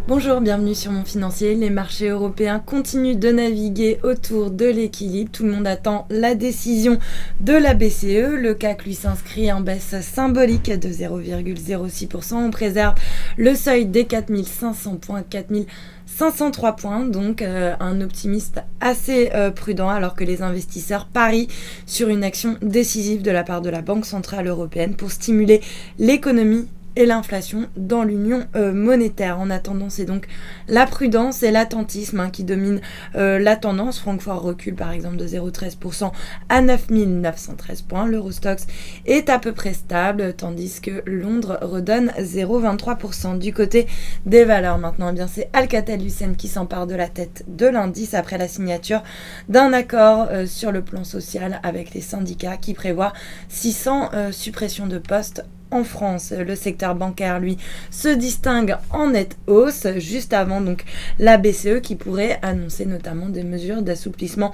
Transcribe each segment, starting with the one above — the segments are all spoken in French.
Bonjour, bienvenue sur Mon Financier. Les marchés européens continuent de naviguer autour de l'équilibre. Tout le monde attend la décision de la BCE. Le CAC lui s'inscrit en baisse symbolique de 0,06%. On préserve le seuil des 4500 points, 4503 points, donc un optimiste assez prudent alors que les investisseurs parient sur une action décisive de la part de la Banque Centrale Européenne pour stimuler l'économie et l'inflation dans l'union monétaire. En attendant, c'est donc la prudence et l'attentisme qui dominent la tendance. Francfort recule par exemple de 0,13% à 9913 points. L'Eurostoxx est à peu près stable, tandis que Londres redonne 0,23%. Du côté des valeurs maintenant, c'est Alcatel-Lucent qui s'empare de la tête de l'indice après la signature d'un accord sur le plan social avec les syndicats qui prévoit 600 suppressions de postes en France. Le secteur bancaire, lui, se distingue en nette hausse, juste avant donc la BCE qui pourrait annoncer notamment des mesures d'assouplissement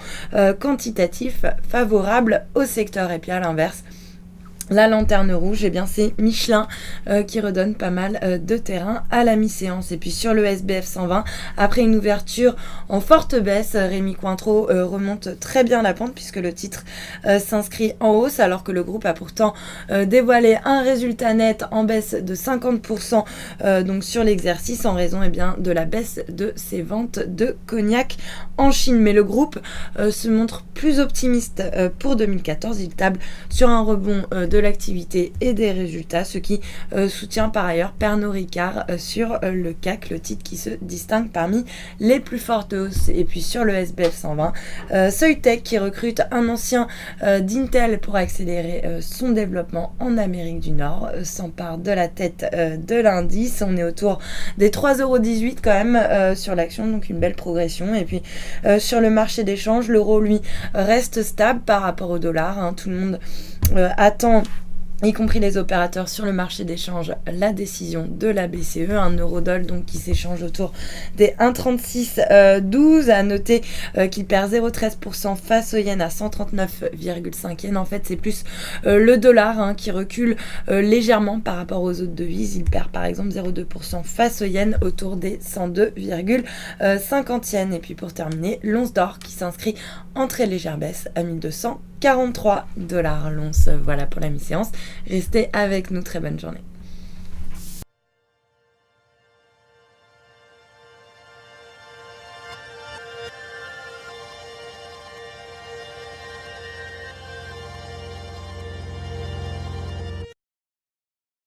quantitatif favorables au secteur. Et puis à l'inverse, la lanterne rouge, c'est Michelin qui redonne pas mal de terrain à la mi-séance. Et puis sur le SBF 120, après une ouverture en forte baisse, Rémi Cointreau remonte très bien la pente puisque le titre s'inscrit en hausse alors que le groupe a pourtant dévoilé un résultat net en baisse de 50% donc sur l'exercice en raison de la baisse de ses ventes de cognac en Chine. Mais le groupe se montre plus optimiste pour 2014. Il table sur un rebond de l'activité et des résultats, ce qui soutient par ailleurs Pernod Ricard sur le CAC, le titre qui se distingue parmi les plus fortes hausses. Et puis sur le SBF 120, Soitec qui recrute un ancien d'Intel pour accélérer son développement en Amérique du Nord s'empare de la tête de l'indice. On est autour des 3,18€ quand même sur l'action, donc une belle progression. Et puis sur le marché d'échange, l'euro lui reste stable par rapport au dollar. Tout le monde attend, y compris les opérateurs sur le marché d'échange, la décision de la BCE. Un euro-dollar donc qui s'échange autour des 1,3612. À noter qu'il perd 0,13% face au yen à 139,5 yens. En fait, c'est plus le dollar qui recule légèrement par rapport aux autres devises. Il perd par exemple 0,2% face au yen autour des 102,50 yens. Et puis pour terminer, l'once d'or qui s'inscrit en très légère baisse à 1243 $ l'once. Voilà pour la mi-séance. Restez avec nous, très bonne journée.